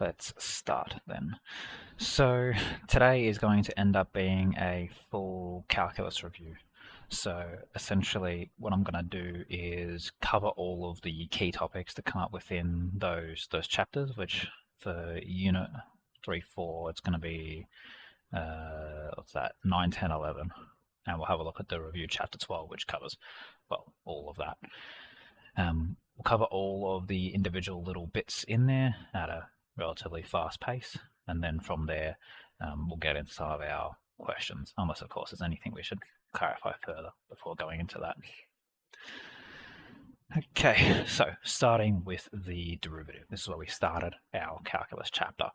Let's start then. So today is going to end up being a full calculus review. So essentially what I'm going to do is cover all of the key topics that come up within those chapters, which for unit 3, 4, it's going to be, what's that, 9, 10, 11. And we'll have a look at the review chapter 12, which covers, well, all of that. We'll cover all of the individual little bits in there at a relatively fast pace, and then from there we'll get into some of our questions, unless of course there's anything we should clarify further before going into that. Okay, so starting with the derivative. This is where we started our calculus chapter.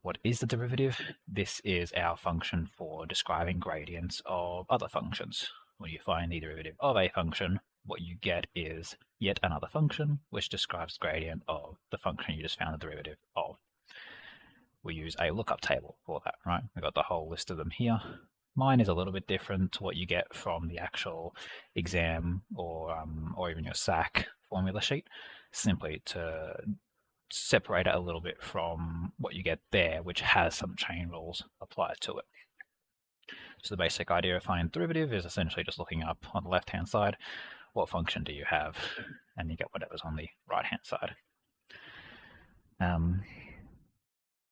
What is the derivative? This is our function for describing gradients of other functions. When you find the derivative of a function, what you get is yet another function which describes the gradient of the function you just found the derivative of. We use a lookup table for that, right? We've got the whole list of them here. Mine is a little bit different to what you get from the actual exam or even your SAC formula sheet, simply to separate it a little bit from what you get there, which has some chain rules applied to it. So the basic idea of finding derivative is essentially just looking up on the left-hand side, what function do you have, and you get whatever's on the right-hand side.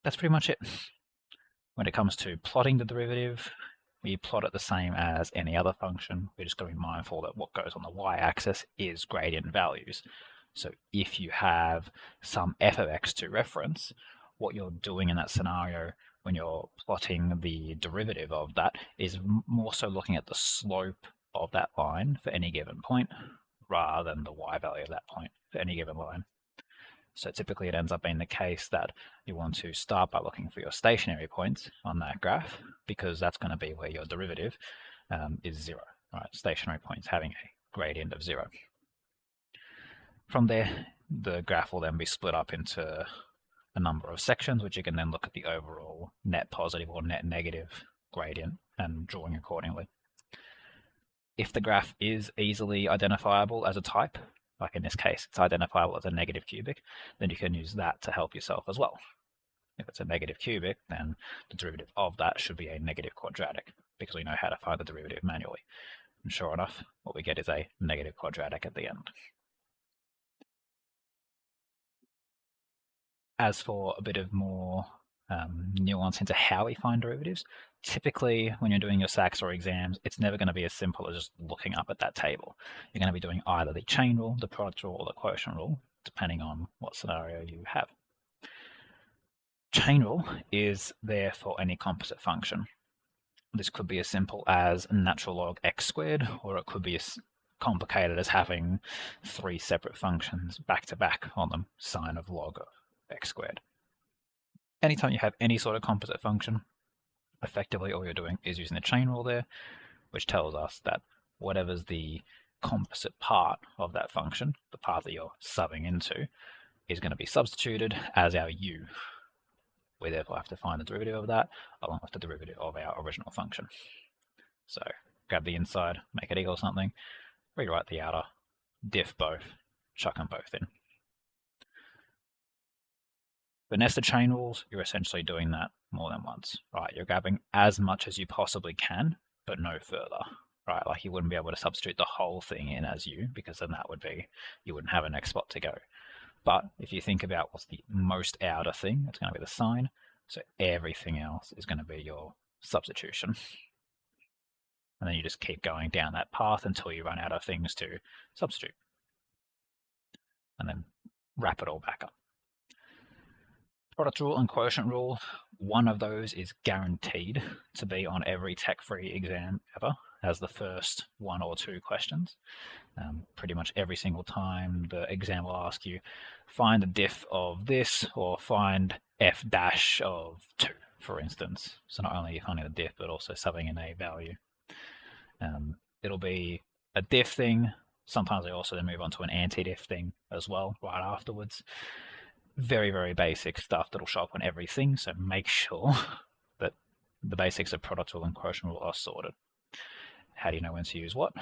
That's pretty much it. When it comes to plotting the derivative, we plot it the same as any other function. We're just going to be mindful that what goes on the y-axis is gradient values. So if you have some f of x to reference, what you're doing in that scenario when you're plotting the derivative of that is more so looking at the slope of that line for any given point rather than the y value of that point for any given line. So typically it ends up being the case that you want to start by looking for your stationary points on that graph, because that's going to be where your derivative is 0, right? Stationary points having a gradient of 0. From there, the graph will then be split up into a number of sections, which you can then look at the overall net positive or net negative gradient and drawing accordingly. If the graph is easily identifiable as a type, like in this case, it's identifiable as a negative cubic, then you can use that to help yourself as well. If it's a negative cubic, then the derivative of that should be a negative quadratic, because we know how to find the derivative manually. And sure enough, what we get is a negative quadratic at the end. As for a bit of more nuance into how we find derivatives, typically when you're doing your SACs or exams, it's never going to be as simple as just looking up at that table. You're going to be doing either the chain rule, the product rule, or the quotient rule, depending on what scenario you have. Chain rule is there for any composite function. This could be as simple as natural log x squared, or it could be as complicated as having 3 separate functions back to back on them, sine of log of x squared. Anytime you have any sort of composite function, effectively all you're doing is using the chain rule there, which tells us that whatever's the composite part of that function, the part that you're subbing into, is going to be substituted as our u. We therefore have to find the derivative of that along with the derivative of our original function. So grab the inside, make it equal something, rewrite the outer, diff both, chuck them both in. For nested chain rules, you're essentially doing that more than once, right? You're grabbing as much as you possibly can, but no further, right? Like you wouldn't be able to substitute the whole thing in as u, because then that would be, you wouldn't have a next spot to go. But if you think about what's the most outer thing, it's going to be the sine. So everything else is going to be your substitution. And then you just keep going down that path until you run out of things to substitute. And then wrap it all back up. Product rule and quotient rule, one of those is guaranteed to be on every tech-free exam ever as the first 1 or 2 questions. Pretty much every single time the exam will ask you, find the diff of this, or find f dash of 2, for instance. So not only are you finding the diff, but also subbing in a value. It'll be a diff thing. Sometimes they also then move on to an anti-diff thing as well right afterwards. Very, very basic stuff that'll show up on everything, so make sure that the basics of product rule and quotient rule are sorted. How do you know when to use what?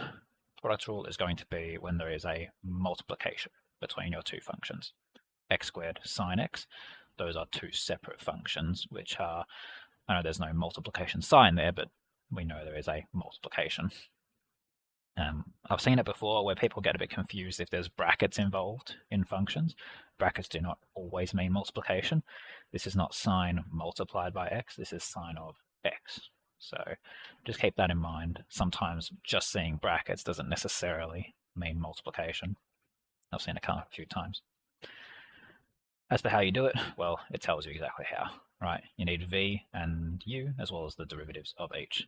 Product rule is going to be when there is a multiplication between your 2 functions. X squared sine x those are two separate functions, which are, I know there's no multiplication sign there, but we know there is a multiplication. I've seen it before where people get a bit confused if there's brackets involved in functions. Brackets do not always mean multiplication. This is not sine multiplied by x, this is sine of x. So just keep that in mind. Sometimes just seeing brackets doesn't necessarily mean multiplication. I've seen it come up a few times. As for how you do it, well, it tells you exactly how, right? You need v and u as well as the derivatives of each.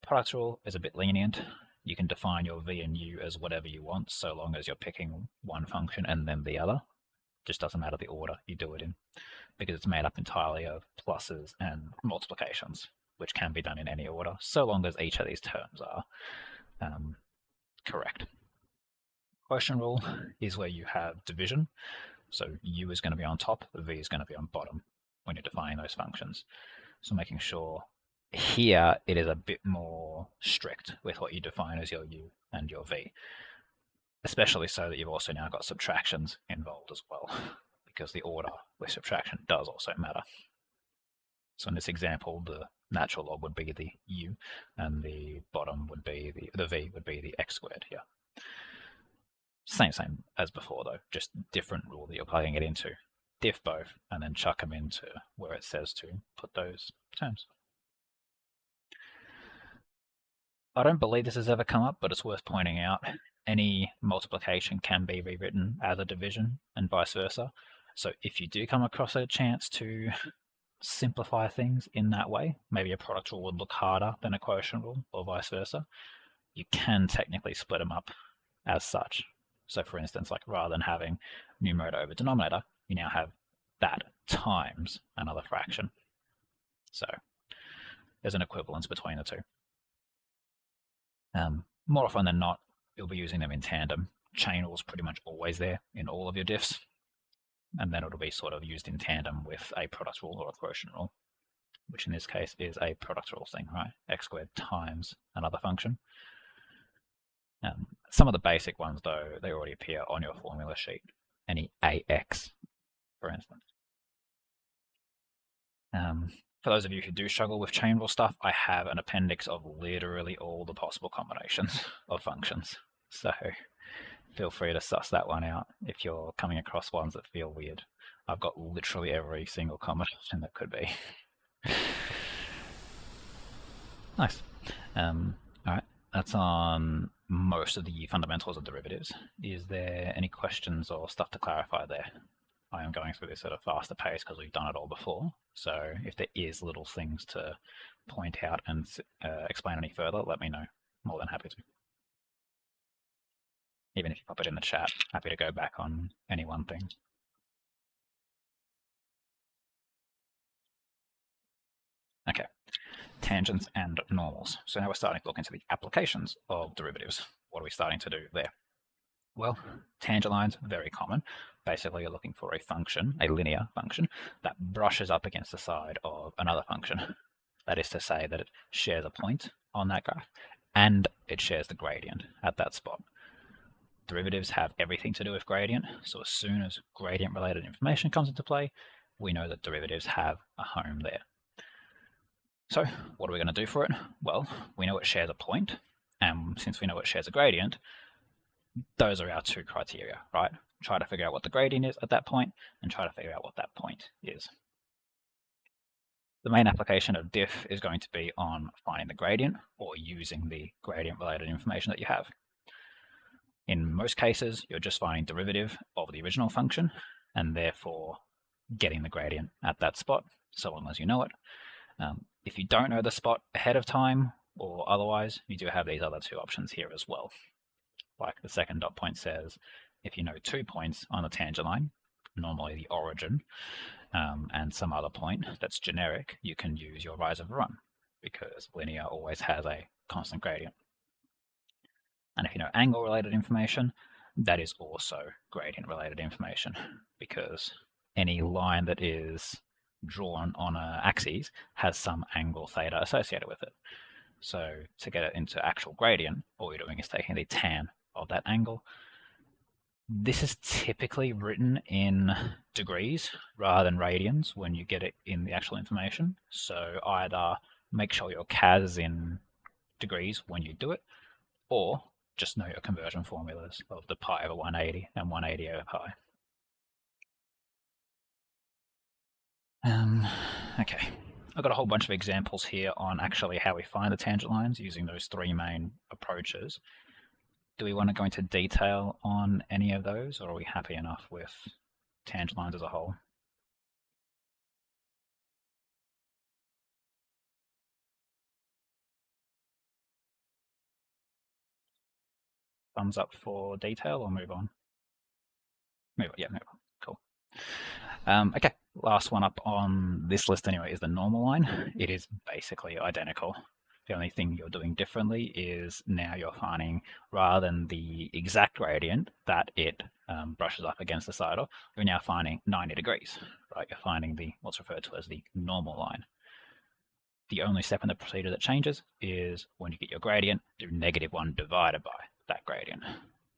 Product rule is a bit lenient. You can define your v and u as whatever you want, so long as you're picking one function and then the other. Just doesn't matter the order you do it in, because it's made up entirely of pluses and multiplications, which can be done in any order, so long as each of these terms are correct. Quotient rule is where you have division, so u is going to be on top, v is going to be on bottom when you're defining those functions. So making sure here it is a bit more strict with what you define as your u and your v, especially so that you've also now got subtractions involved as well, because the order with subtraction does also matter. So in this example, the natural log would be the u, and the bottom would be the v would be the x squared here. Same as before though, just different rule that you're plugging it into. Diff both, and then chuck them into where it says to put those terms. I don't believe this has ever come up, but it's worth pointing out. Any multiplication can be rewritten as a division and vice versa. So if you do come across a chance to simplify things in that way, maybe a product rule would look harder than a quotient rule or vice versa, you can technically split them up as such. So for instance, like rather than having numerator over denominator, you now have that times another fraction. So there's an equivalence between the two. More often than not, you'll be using them in tandem. Chain rule is pretty much always there in all of your diffs, and then it'll be sort of used in tandem with a product rule or a quotient rule, which in this case is a product rule thing, right? X squared times another function. Some of the basic ones, though, they already appear on your formula sheet. Any AX, for instance. For those of you who do struggle with chain rule stuff, I have an appendix of literally all the possible combinations of functions. So feel free to suss that one out if you're coming across ones that feel weird. I've got literally every single combination that could be. Nice. Alright, that's on most of the fundamentals of derivatives. Is there any questions or stuff to clarify there? I am going through this at a faster pace because we've done it all before. So if there is little things to point out and explain any further, let me know. More than happy to. Even if you pop it in the chat, happy to go back on any one thing. Okay, tangents and normals. So now we're starting to look into the applications of derivatives. What are we starting to do there? Well, tangent lines, very common. Basically, you're looking for a function, a linear function, that brushes up against the side of another function. That is to say that it shares a point on that graph, and it shares the gradient at that spot. Derivatives have everything to do with gradient, so as soon as gradient-related information comes into play, we know that derivatives have a home there. So what are we going to do for it? Well, we know it shares a point, and since we know it shares a gradient, those are our two criteria, right? Try to figure out what the gradient is at that point, and try to figure out what that point is. The main application of diff is going to be on finding the gradient or using the gradient-related information that you have. In most cases, you're just finding derivative of the original function, and therefore getting the gradient at that spot, so long as you know it. If you don't know the spot ahead of time, or otherwise, you do have these other two options here as well. Like the second dot point says, if you know 2 points on the tangent line, normally the origin, and some other point that's generic, you can use your rise over run, because linear always has a constant gradient. And if you know angle-related information, that is also gradient-related information, because any line that is drawn on an axis has some angle theta associated with it. So to get it into actual gradient, all you're doing is taking the tan of that angle, This is typically written in degrees rather than radians when you get it in the actual information. So either make sure your CAS is in degrees when you do it, or just know your conversion formulas of the pi over 180 and 180 over pi. Okay, I've got a whole bunch of examples here on actually how we find the tangent lines using those three main approaches. Do we want to go into detail on any of those, or are we happy enough with tangent lines as a whole? Thumbs up for detail or move on? Move on, yeah, move on. Cool. Okay, last one up on this list anyway is the normal line. It is basically identical. The only thing you're doing differently is now you're finding, rather than the exact gradient that it brushes up against the side of, you're now finding 90 degrees, right? You're finding the what's referred to as the normal line. The only step in the procedure that changes is when you get your gradient, do -1 divided by that gradient.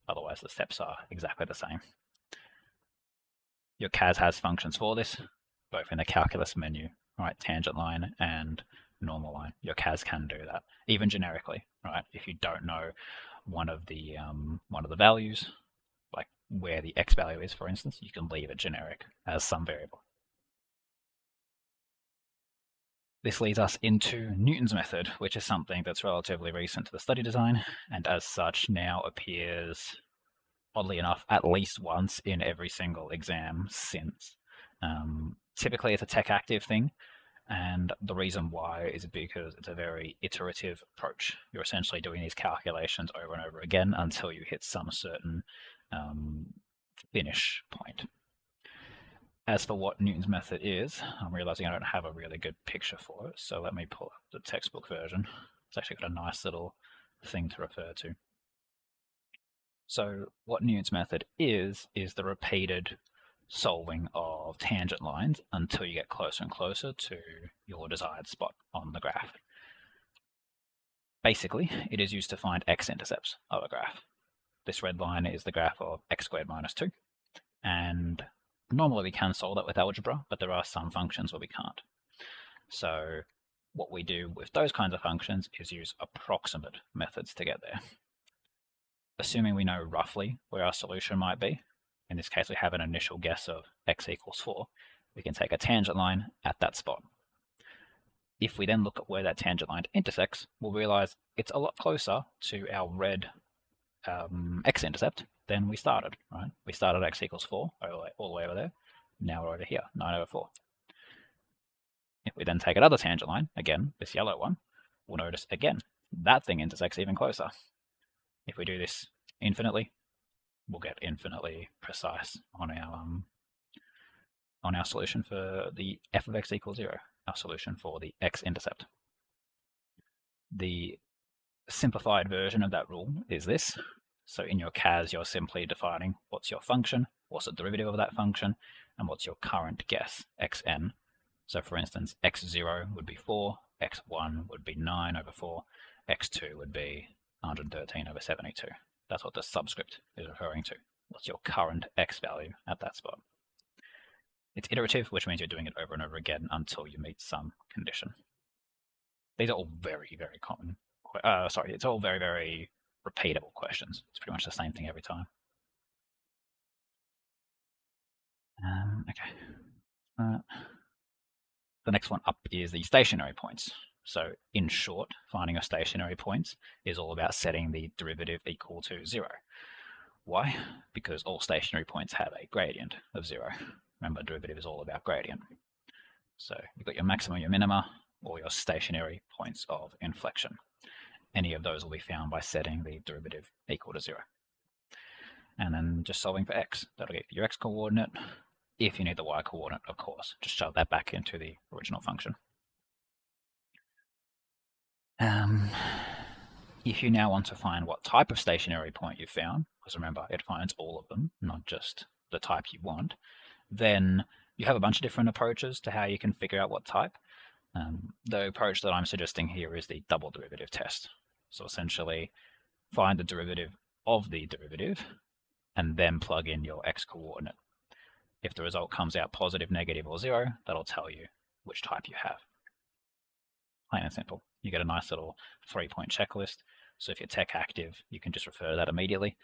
Otherwise, the steps are exactly the same. Your CAS has functions for this, both in the calculus menu, right? Tangent line and normal line. Your CAS can do that, even generically, right? If you don't know one of the values, like where the x value is, for instance, you can leave it generic as some variable. This leads us into Newton's method, which is something that's relatively recent to the study design, and as such now appears, oddly enough, at least once in every single exam since. Typically it's a tech active thing, and the reason why is because it's a very iterative approach. You're essentially doing these calculations over and over again until you hit some certain finish point. As for what Newton's method is, I'm realizing I don't have a really good picture for it, so let me pull up the textbook version. It's actually got a nice little thing to refer to. So what Newton's method is the repeated solving of tangent lines until you get closer and closer to your desired spot on the graph. Basically, it is used to find x-intercepts of a graph. This red line is the graph of x squared minus 2, and normally we can solve that with algebra, but there are some functions where we can't. So what we do with those kinds of functions is use approximate methods to get there. Assuming we know roughly where our solution might be, in this case we have an initial guess of x equals 4, we can take a tangent line at that spot. If we then look at where that tangent line intersects, we'll realize it's a lot closer to our red x-intercept than we started, right? We started x equals 4 all the way over there. Now we're over here, 9 over 4. If we then take another tangent line, again, this yellow one, we'll notice again, that thing intersects even closer. If we do this infinitely, we'll get infinitely precise on our solution for the f of x equals 0, our solution for the x-intercept. The simplified version of that rule is this. So in your CAS, you're simply defining what's your function, what's the derivative of that function, and what's your current guess, xn. So for instance, x0 would be 4, x1 would be 9 over 4, x2 would be 113 over 72. That's what the subscript is referring to. What's your current x value at that spot? It's iterative, which means you're doing it over and over again until you meet some condition. These are all very, very common. It's all very, very repeatable questions. It's pretty much the same thing every time. Okay. The next one up is the stationary points. So in short, finding your stationary points is all about setting the derivative equal to 0. Why? Because all stationary points have a gradient of 0. Remember, derivative is all about gradient. So you've got your maxima, your minima, or your stationary points of inflection. Any of those will be found by setting the derivative equal to 0. And then just solving for x. That'll get your x coordinate. If you need the y coordinate, of course, just shove that back into the original function. If you now want to find what type of stationary point you found, because remember, it finds all of them, not just the type you want, then you have a bunch of different approaches to how you can figure out what type. The approach that I'm suggesting here is the double derivative test. So essentially, find the derivative of the derivative, and then plug in your x coordinate. If the result comes out positive, negative, or 0, that'll tell you which type you have. Plain and simple. You get a nice little 3-point checklist. So if you're tech active, you can just refer to that immediately.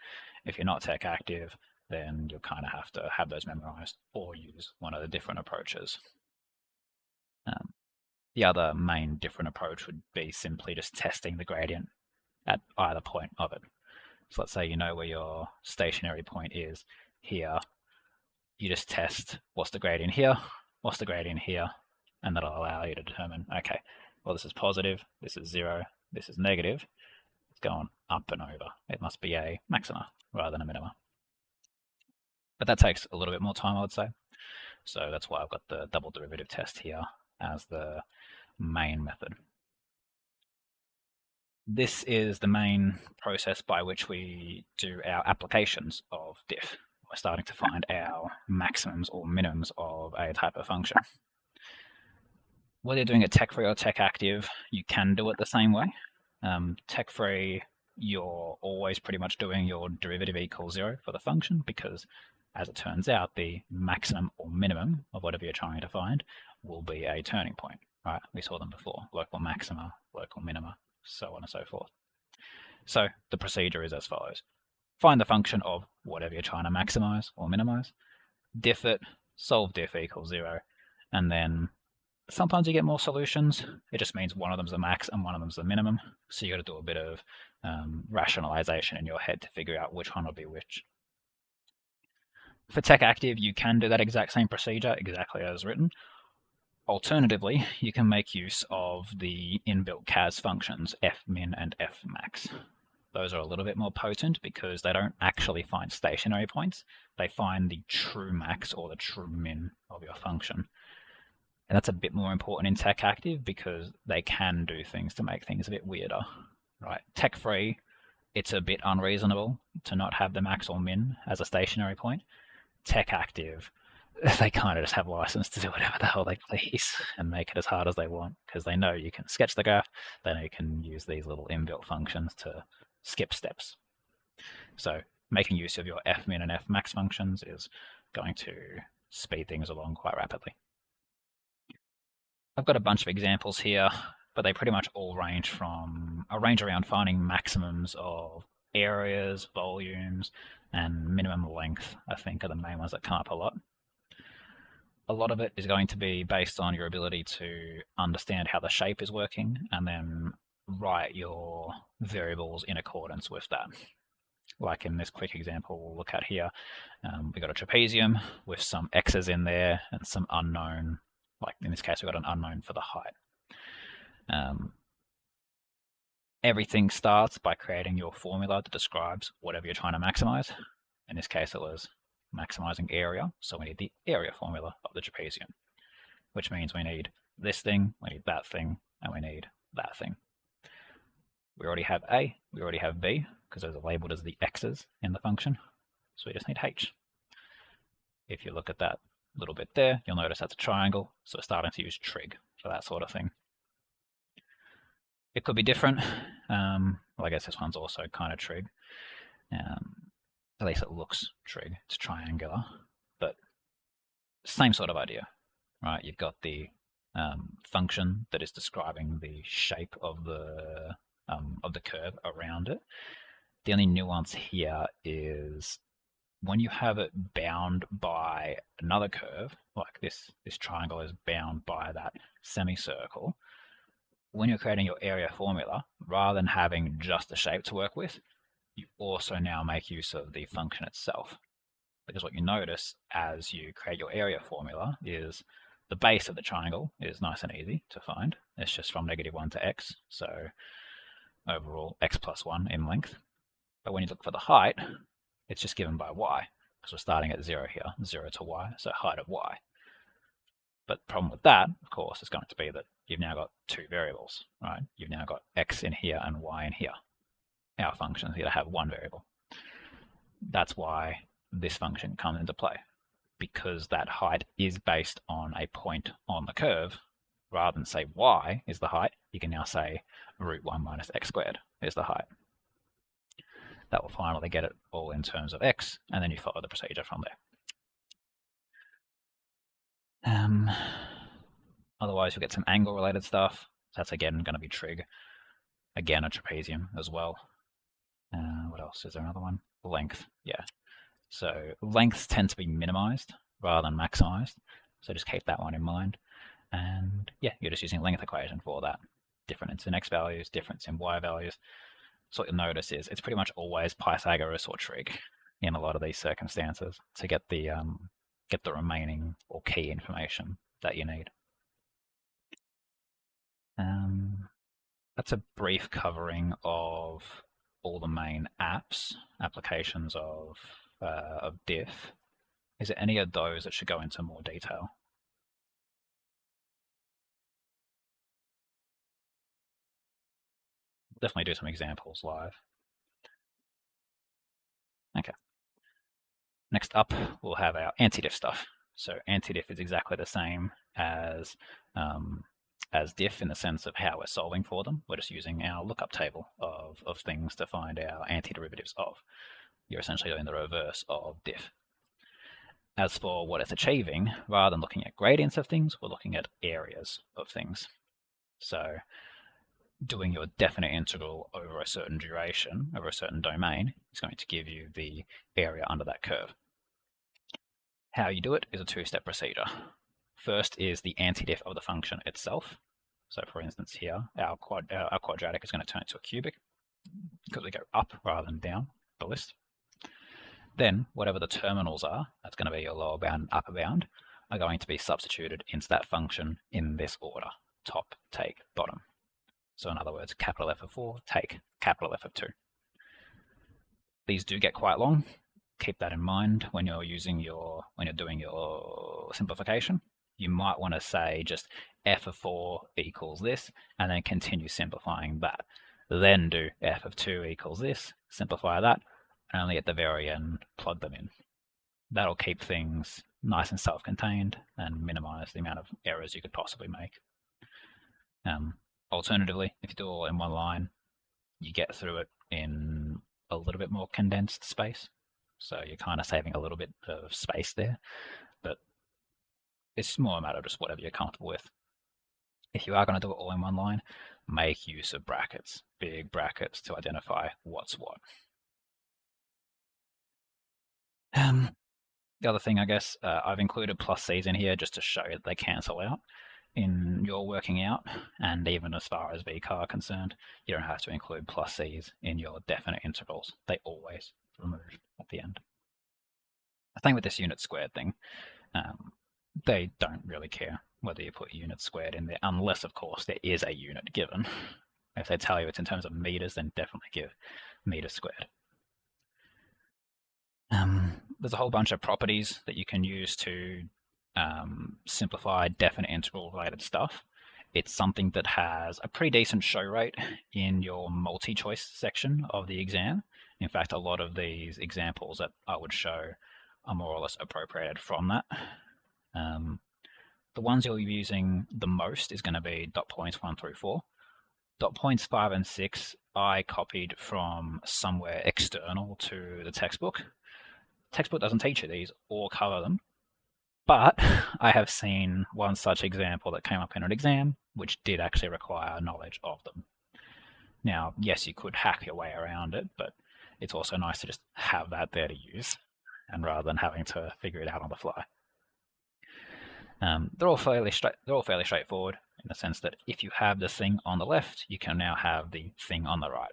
If you're not tech active, then you'll kind of have to have those memorized or use one of the different approaches. The other main different approach would be simply just testing the gradient at either point of it. So let's say you know where your stationary point is here. You just test what's the gradient here, what's the gradient here, and that'll allow you to determine, okay, well, this is positive, this is 0, this is negative. It's going up and over. It must be a maxima rather than a minima. But that takes a little bit more time, I would say. So that's why I've got the double derivative test here as the main method. This is the main process by which we do our applications of diff. We're starting to find our maximums or minimums of a type of function. Whether you're doing it tech-free or tech-active, you can do it the same way. Tech-free, you're always pretty much doing your derivative equals 0 for the function because, as it turns out, the maximum or minimum of whatever you're trying to find will be a turning point, right? We saw them before, local maxima, local minima, so on and so forth. So the procedure is as follows. Find the function of whatever you're trying to maximize or minimize, diff it, solve diff equals 0, and then sometimes you get more solutions. It just means one of them's the max and one of them's the minimum. So you got to do a bit of rationalization in your head to figure out which one will be which. For tech active, you can do that exact same procedure exactly as written. Alternatively, you can make use of the inbuilt CAS functions fmin and fmax. Those are a little bit more potent because they don't actually find stationary points. They find the true max or the true min of your function. And that's a bit more important in tech active because they can do things to make things a bit weirder, right? Tech free, it's a bit unreasonable to not have the max or min as a stationary point. Tech active, they kind of just have license to do whatever the hell they please and make it as hard as they want because they know you can sketch the graph, they know you can use these little inbuilt functions to skip steps. So making use of your fmin and fmax functions is going to speed things along quite rapidly. I've got a bunch of examples here, but they pretty much all range around finding maximums of areas, volumes, and minimum length, I think, are the main ones that come up a lot. A lot of it is going to be based on your ability to understand how the shape is working and then write your variables in accordance with that. Like in this quick example we'll look at here, we got a trapezium with some x's in there and some unknown, like in this case we've got an unknown for the height. Everything starts by creating your formula that describes whatever you're trying to maximize. In this case it was maximizing area, so we need the area formula of the trapezium, which means we need this thing, we need that thing, and we need that thing. We already have A, we already have B, because those are labeled as the x's in the function, so we just need H. If you look at that little bit there, you'll notice that's a triangle, so we're starting to use trig for that sort of thing. It could be different. Well, I guess this one's also kind of trig. At least it looks trig. It's triangular, but same sort of idea, right? You've got the function that is describing the shape of the curve around it. The only nuance here is when you have it bound by another curve, like this triangle is bound by that semicircle. When you're creating your area formula, rather than having just the shape to work with, you also now make use of the function itself. Because what you notice as you create your area formula is the base of the triangle is nice and easy to find. It's just from -1 to x, so overall x plus 1 in length. But when you look for the height, it's just given by y, because we're starting at 0 here, 0 to y, so height of y. But the problem with that, of course, is going to be that you've now got two variables, right? You've now got x in here and y in here. Our function is here to have one variable. That's why this function comes into play, because that height is based on a point on the curve. Rather than say y is the height, you can now say √1 minus x squared is the height. that will finally get it all in terms of x, and then you follow the procedure from there. Otherwise, you'll get some angle-related stuff. That's again going to be trig. Again, a trapezium as well. What else? Is there another one? Length, yeah. So lengths tend to be minimized rather than maximized. So just keep that one in mind. And yeah, you're just using length equation for that. Difference in x values, difference in y values. So what you'll notice is it's pretty much always Pythagoras or trig in a lot of these circumstances to get the remaining or key information that you need. That's a brief covering of all the main applications of diff. Is there any of those that should go into more detail? Definitely do some examples live. Okay. Next up, we'll have our anti-diff stuff. So anti-diff is exactly the same as diff in the sense of how we're solving for them. We're just using our lookup table of things to find our antiderivatives of. You're essentially doing the reverse of diff. As for what it's achieving, rather than looking at gradients of things, we're looking at areas of things. So doing your definite integral over a certain duration, over a certain domain, is going to give you the area under that curve. How you do it is a two-step procedure. First is the antidiff of the function itself. So for instance here, our quadratic is going to turn into a cubic because we go up rather than down the list. Then whatever the terminals are, that's going to be your lower bound and upper bound, are going to be substituted into that function in this order: top, take, bottom. So in other words, capital F of 4, take, capital F of 2. These do get quite long. Keep that in mind when you're doing your simplification. You might want to say just f of 4 equals this, and then continue simplifying that. Then do f of 2 equals this, simplify that, and only at the very end plug them in. That'll keep things nice and self-contained and minimize the amount of errors you could possibly make. Alternatively, if you do it all in one line, you get through it in a little bit more condensed space. So you're kind of saving a little bit of space there, but it's more a matter of just whatever you're comfortable with. If you are going to do it all in one line, make use of brackets, big brackets to identify what's what. The other thing, I guess, I've included plus c's in here just to show that they cancel out in your working out, and even as far as VCAR are concerned, you don't have to include plus c's in your definite integrals. They always remove at the end. The thing with this unit squared thing, they don't really care whether you put unit squared in there, unless of course there is a unit given. If they tell you it's in terms of meters, then definitely give meter squared. There's a whole bunch of properties that you can use to simplify definite integral related stuff. It's something that has a pretty decent show rate in your multi-choice section of the exam. In fact, a lot of these examples that I would show are more or less appropriated from that. The ones you're using the most is going to be dot points 1 through 4. Dot points 5 and 6 I copied from somewhere external to the textbook. Textbook doesn't teach you these or cover them, but I have seen one such example that came up in an exam which did actually require knowledge of them. Now, yes, you could hack your way around it, but it's also nice to just have that there to use, and rather than having to figure it out on the fly. They're all fairly straightforward in the sense that if you have the thing on the left, you can now have the thing on the right.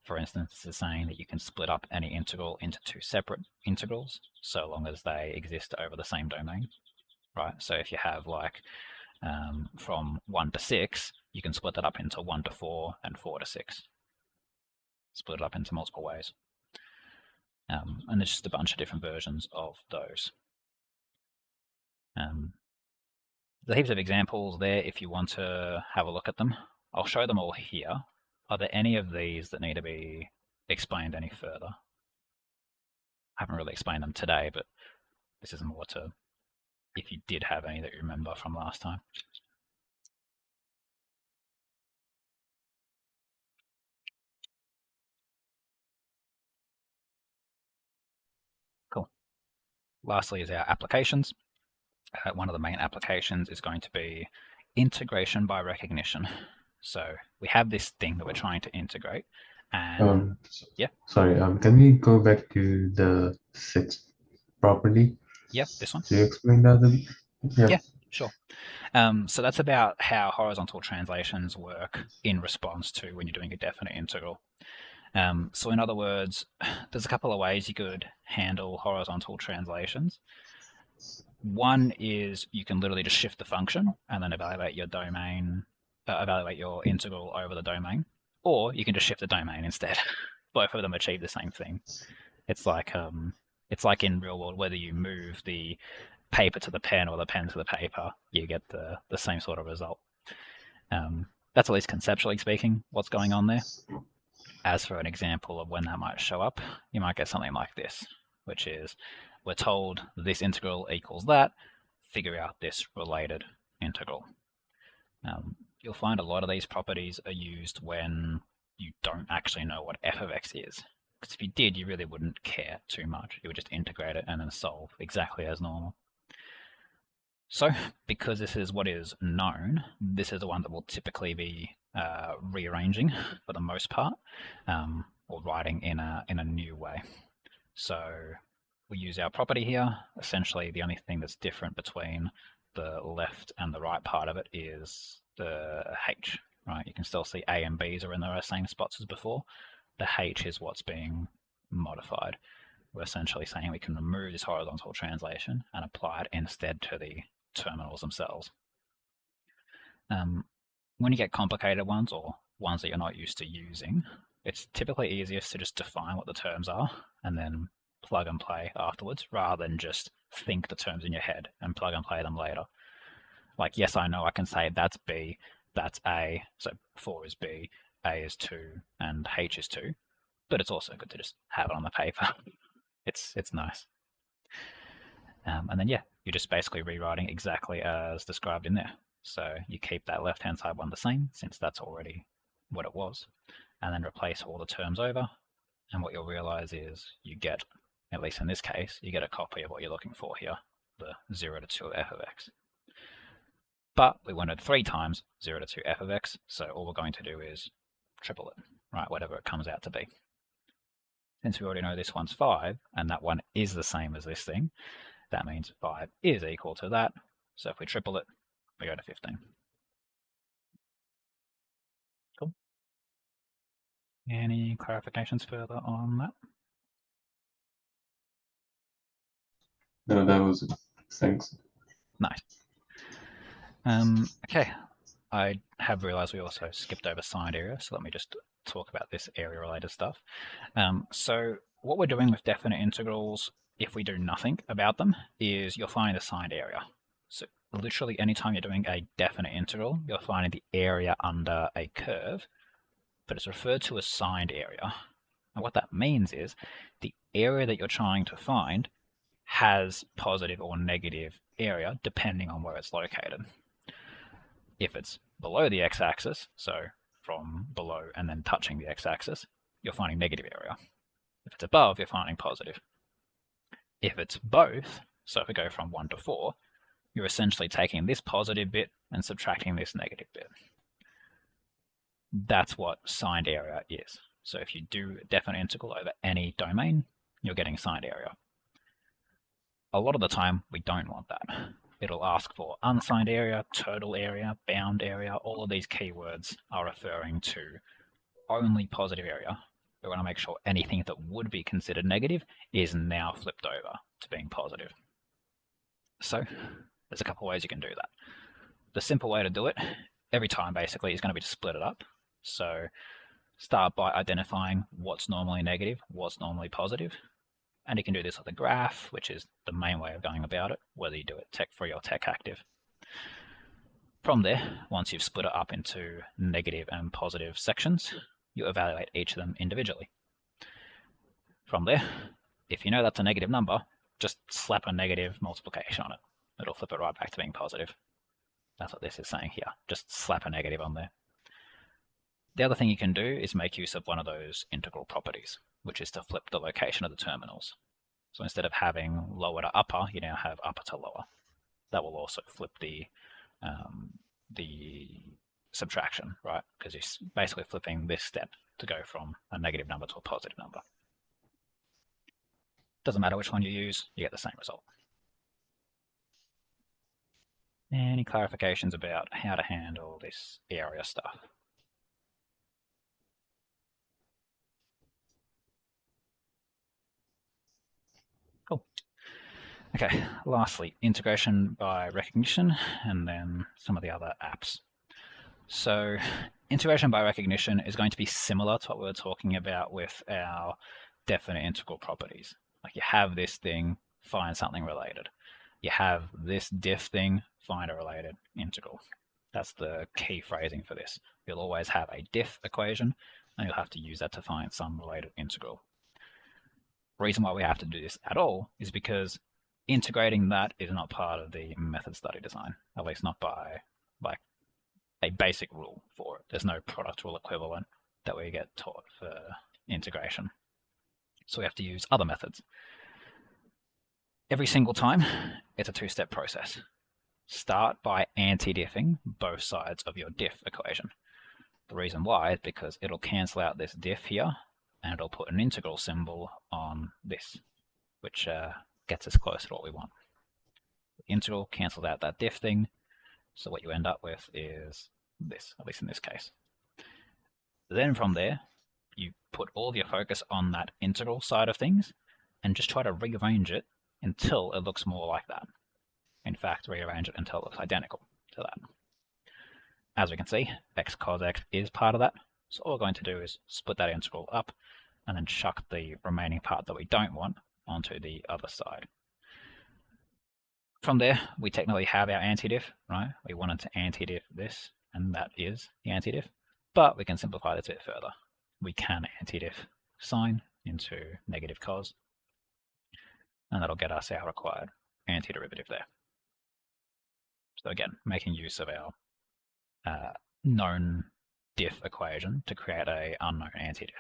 For instance, this is saying that you can split up any integral into two separate integrals, so long as they exist over the same domain, right? So if you have like from 1 to 6, you can split that up into 1 to 4 and 4 to 6. Split it up into multiple ways. And there's just a bunch of different versions of those. There's heaps of examples there if you want to have a look at them. I'll show them all here. Are there any of these that need to be explained any further? I haven't really explained them today, but this is more to if you did have any that you remember from last time. lastly is our applications. One of the main applications is going to be integration by recognition. So we have this thing that we're trying to integrate, and yeah. Sorry, can we go back to the sixth property? Yeah, this one. Do you explain that? Yeah, sure. So that's about how horizontal translations work in response to when you're doing a definite integral. So in other words, there's a couple of ways you could handle horizontal translations. One is you can literally just shift the function and then evaluate your domain, evaluate your integral over the domain, or you can just shift the domain instead. Both of them achieve the same thing. It's like in real world, whether you move the paper to the pen or the pen to the paper, you get the same sort of result. That's at least conceptually speaking what's going on there. As for an example of when that might show up, you might get something like this, which is we're told this integral equals that, figure out this related integral. You'll find a lot of these properties are used when you don't actually know what f of x is. Because if you did, you really wouldn't care too much. You would just integrate it and then solve exactly as normal. So because this is what is known, this is the one that will typically be rearranging for the most part, or writing in a new way. So we use our property here. Essentially, the only thing that's different between the left and the right part of it is the h, right? You can still see a and b's are in the same spots as before. The h is what's being modified. We're essentially saying we can remove this horizontal translation and apply it instead to the terminals themselves. When you get complicated ones or ones that you're not used to using, it's typically easiest to just define what the terms are and then plug and play afterwards, rather than just think the terms in your head and plug and play them later. Like, yes, I know I can say that's B, that's A, so 4 is B, A is 2, and H is 2, but it's also good to just have it on the paper. It's nice. And then, yeah, you're just basically rewriting exactly as described in there. So you keep that left-hand side one the same, since that's already what it was, and then replace all the terms over. And what you'll realize is you get, at least in this case, you get a copy of what you're looking for here, the 0 to 2 of f of x. But we wanted 3 times 0 to 2 f of x, so all we're going to do is triple it, right, whatever it comes out to be. Since we already know this one's 5, and that one is the same as this thing, that means 5 is equal to that. So if we triple it, we go to 15. Cool. Any clarifications further on that? No, that was it. Thanks. Nice. Okay, I have realized we also skipped over signed area, so let me just talk about this area-related stuff. So what we're doing with definite integrals, if we do nothing about them, is you're finding the signed area. So literally anytime you're doing a definite integral, you're finding the area under a curve, but it's referred to as signed area. And what that means is the area that you're trying to find has positive or negative area depending on where it's located. If it's below the x-axis, so from below and then touching the x-axis, you're finding negative area. If it's above, you're finding positive. If it's both, so if we go from 1 to 4, you're essentially taking this positive bit and subtracting this negative bit. That's what signed area is. So if you do a definite integral over any domain, you're getting signed area. A lot of the time, we don't want that. It'll ask for unsigned area, total area, bound area. All of these keywords are referring to only positive area. We want to make sure anything that would be considered negative is now flipped over to being positive. So there's a couple of ways you can do that. The simple way to do it, every time basically, is going to be to split it up. So start by identifying what's normally negative, what's normally positive. And you can do this with a graph, which is the main way of going about it, whether you do it tech-free or tech-active. From there, once you've split it up into negative and positive sections, you evaluate each of them individually. From there, if you know that's a negative number, just slap a negative multiplication on it. It'll flip it right back to being positive. That's what this is saying here. Just slap a negative on there. The other thing you can do is make use of one of those integral properties, which is to flip the location of the terminals. So instead of having lower to upper, you now have upper to lower. That will also flip the subtraction, right? Because you're basically flipping this step to go from a negative number to a positive number. Doesn't matter which one you use, you get the same result. Any clarifications about how to handle this area stuff? Cool. Okay, lastly, integration by recognition, and then some of the other apps. So integration by recognition is going to be similar to what we were talking about with our definite integral properties. Like you have this thing, find something related. You have this diff thing, find a related integral. That's the key phrasing for this. You'll always have a diff equation, and you'll have to use that to find some related integral. The reason why we have to do this at all is because integrating that is not part of the method study design, at least not by like a basic rule for it. There's no product rule equivalent that we get taught for integration. So we have to use other methods. Every single time, it's a two-step process. Start by anti-diffing both sides of your diff equation. The reason why is because it'll cancel out this diff here, and it'll put an integral symbol on this, which gets us close to what we want. The integral cancels out that diff thing, so what you end up with is this, at least in this case. Then from there, you put all of your focus on that integral side of things, and just try to rearrange it until it looks more like that. In fact, rearrange it until it looks identical to that. As we can see, x cos x is part of that, so all we're going to do is split that integral up and then chuck the remaining part that we don't want onto the other side. From there, we technically have our antidiff, right? We wanted to antidiff this, and that is the antidiff, but we can simplify this a bit further. We can antidiff sine into negative cos, and that'll get us our required antiderivative there. So again, making use of our known diff equation to create an unknown antidiff.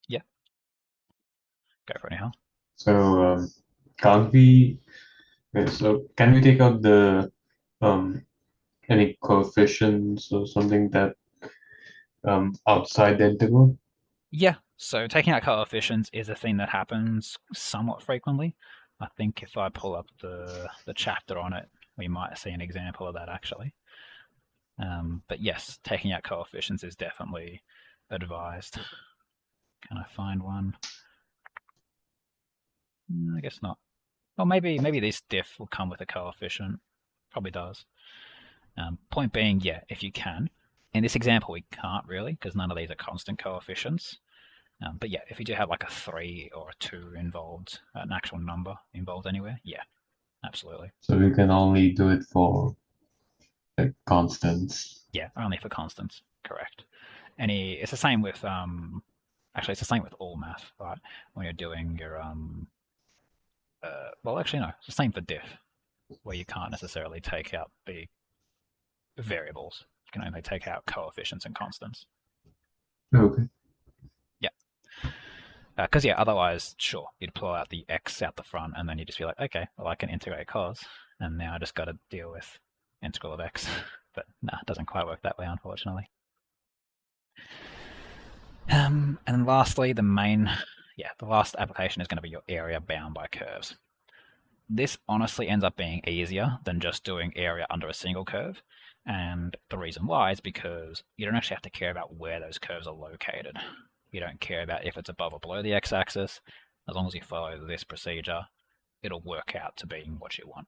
Yeah. Go for it, Nihal. So can't we? So can we take out the any coefficients or something that outside the integral? Yeah. So taking out coefficients is a thing that happens somewhat frequently. I think if I pull up the chapter on it, we might see an example of that actually. But yes, taking out coefficients is definitely advised. Can I find one? I guess not. Well, maybe this diff will come with a coefficient. Probably does. Point being, yeah, if you can. In this example, we can't really, because none of these are constant coefficients. But yeah, if you do have like a 3 or a 2 involved, an actual number involved anywhere, yeah, absolutely. So we can only do it for like constants. Yeah, only for constants, correct. It's the same with actually it's the same with all math, right? When you're doing your well, actually no, it's the same for diff, where you can't necessarily take out the variables. You can only take out coefficients and constants. Okay. Yeah. Because yeah, otherwise, sure, you'd pull out the x out the front, and then you'd just be like, okay, well I can integrate cos, and now I just got to deal with integral of x. But nah, it doesn't quite work that way, unfortunately. And then lastly, the last application is going to be your area bound by curves. This honestly ends up being easier than just doing area under a single curve. And the reason why is because you don't actually have to care about where those curves are located. You don't care about if it's above or below the x-axis. As long as you follow this procedure, it'll work out to being what you want.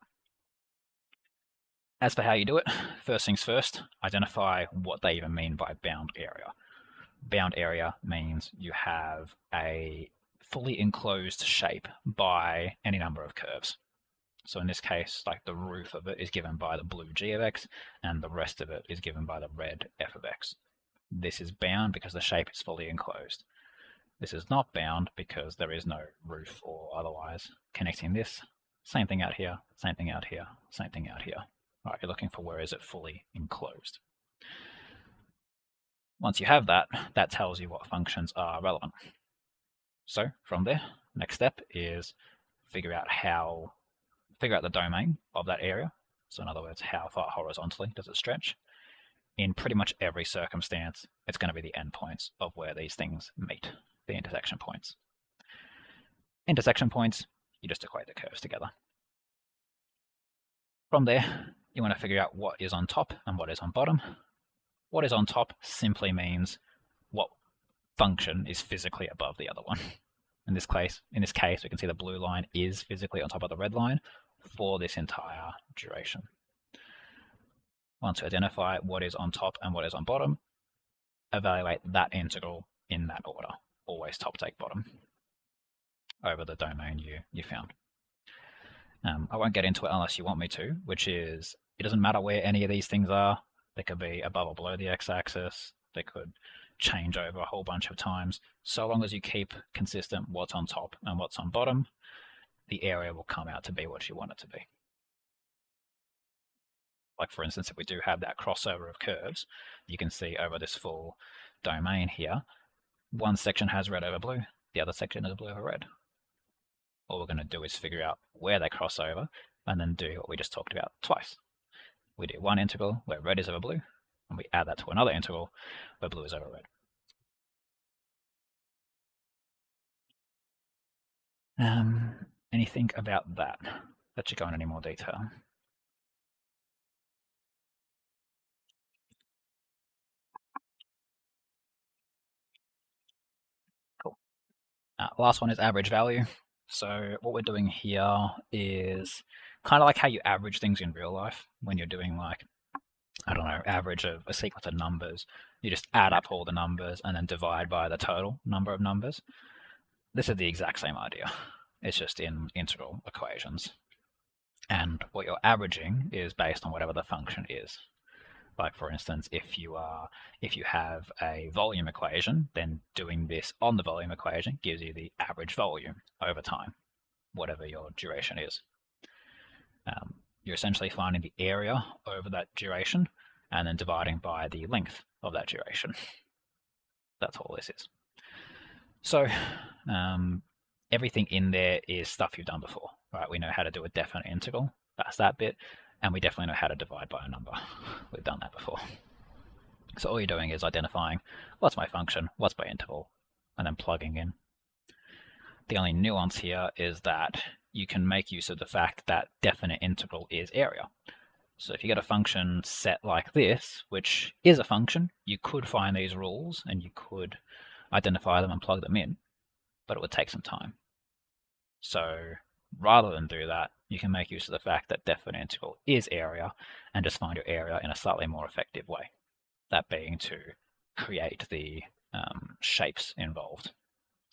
As for how you do it, first things first, identify what they even mean by bound area. Bound area means you have a fully enclosed shape by any number of curves. So in this case, like the roof of it is given by the blue g of x, and the rest of it is given by the red f of x. This is bound because the shape is fully enclosed. This is not bound because there is no roof or otherwise connecting this. Same thing out here, same thing out here, same thing out here. All right, you're looking for where is it fully enclosed. Once you have that, that tells you what functions are relevant. So from there, next step is figure out the domain of that area. So in other words, how far horizontally does it stretch? In pretty much every circumstance, it's going to be the endpoints of where these things meet, the intersection points. Intersection points, you just equate the curves together. From there, you want to figure out what is on top and what is on bottom. What is on top simply means what function is physically above the other one. In this case, we can see the blue line is physically on top of the red line for this entire duration. Once you identify what is on top and what is on bottom, evaluate that integral in that order. Always top take bottom over the domain you found. I won't get into it unless you want me to, which is it doesn't matter where any of these things are. They could be above or below the x-axis. They could change over a whole bunch of times. So long as you keep consistent what's on top and what's on bottom, the area will come out to be what you want it to be. Like for instance, if we do have that crossover of curves, you can see over this full domain here, one section has red over blue, the other section is blue over red. All we're going to do is figure out where they cross over and then do what we just talked about twice. We do one integral where red is over blue, and we add that to another integral where blue is over red. Anything about that should go in any more detail? Cool. Last one is average value. So what we're doing here is kind of like how you average things in real life when you're doing like, I don't know, average of a sequence of numbers. You just add up all the numbers and then divide by the total number of numbers. This is the exact same idea. It's just in integral equations. And what you're averaging is based on whatever the function is. Like for instance, if you have a volume equation, then doing this on the volume equation gives you the average volume over time, whatever your duration is. You're essentially finding the area over that duration and then dividing by the length of that duration. That's all this is. So everything in there is stuff you've done before, right? We know how to do a definite integral, that's that bit, and we definitely know how to divide by a number. We've done that before. So all you're doing is identifying what's my function, what's my interval, and then plugging in. The only nuance here is that you can make use of the fact that definite integral is area. So if you get a function set like this, which is a function, you could find these rules and you could identify them and plug them in, but it would take some time. So rather than do that, you can make use of the fact that definite integral is area and just find your area in a slightly more effective way. That being to create the shapes involved.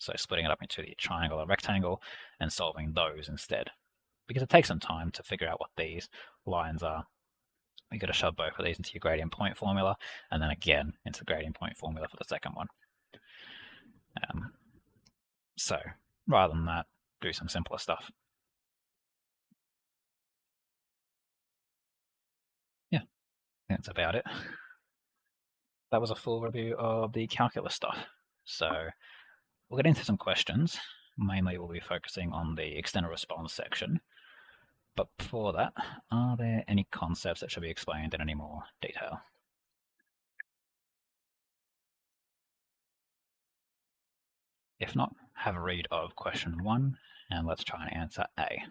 So splitting it up into the triangle or rectangle and solving those instead. Because it takes some time to figure out what these lines are. You've got to shove both of these into your gradient point formula and then again into the gradient point formula for the second one. So rather than that, do some simpler stuff. Yeah, that's about it. That was a full review of the calculus stuff. So we'll get into some questions. Mainly we'll be focusing on the extended response section. But before that, are there any concepts that should be explained in any more detail? If not, have a read of question 1 and let's try and answer A.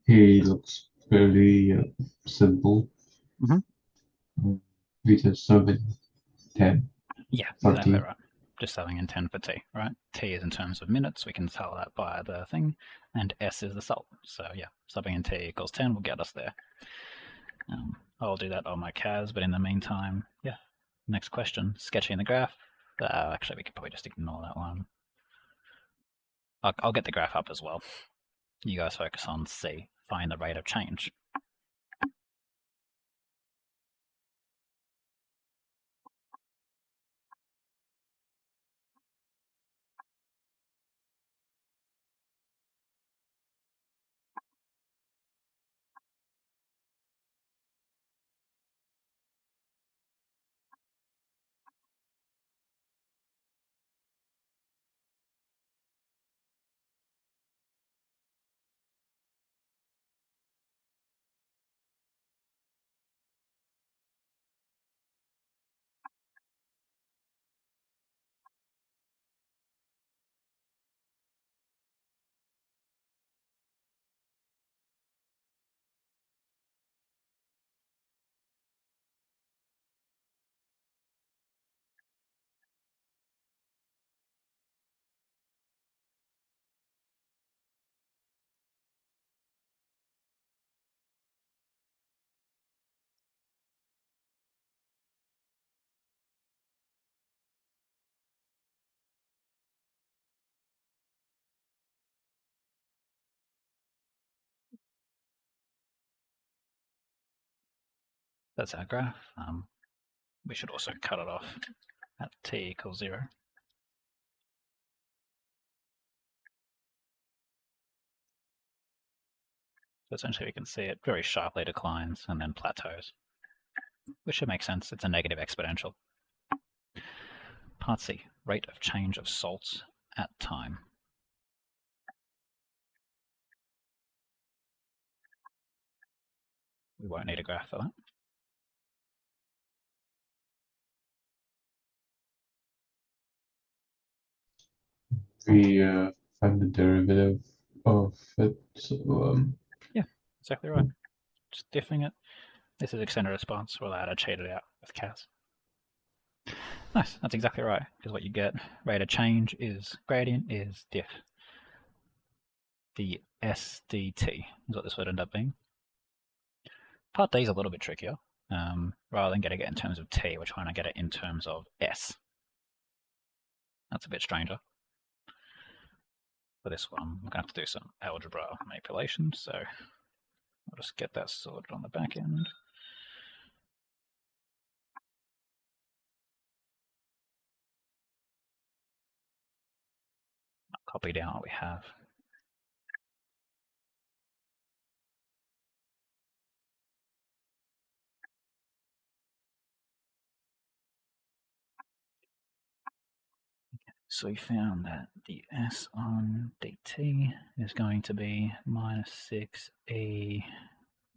It looks fairly simple. We just sub in 10. Yeah, exactly right. Just subbing in 10 for T, right? T is in terms of minutes, we can tell that by the thing, and S is the salt. So yeah, subbing in T equals 10 will get us there. I'll do that on my CAS, but in the meantime, yeah. Next question, sketching the graph. Actually, we could probably just ignore that one. I'll get the graph up as well. You guys focus on C, find the rate of change. That's our graph. We should also cut it off at t equals 0. So essentially we can see it very sharply declines and then plateaus, which should make sense. It's a negative exponential. Part C, rate of change of salts at time. We won't need a graph for that. We find the derivative of it. So, yeah, exactly right. Just diffing it. This is extended response. We're allowed to cheat it out with CAS. Nice, that's exactly right. Because what you get, rate of change is gradient is diff. The SDT is what this would end up being. Part D is a little bit trickier. Rather than getting it in terms of T, we're trying to get it in terms of S. That's a bit stranger. For this one, I'm going to have to do some algebra manipulation, so I'll just get that sorted on the back end. I'll copy down what we have. So we found that the S on dt is going to be minus 6e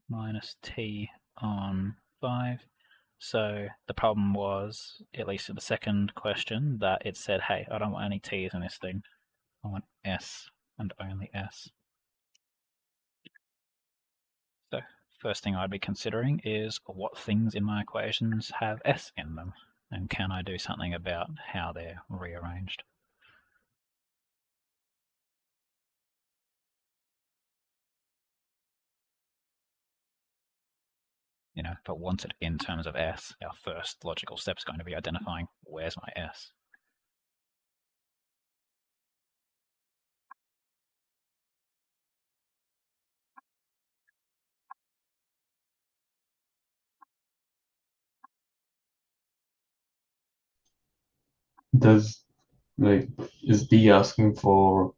minus t on 5. So the problem was, at least in the second question, that it said, hey, I don't want any t's in this thing. I want s and only s. So first thing I'd be considering is what things in my equations have s in them, and can I do something about how they're rearranged? You know, if I want it in terms of s, our first logical step is going to be identifying where's my s. is D asking for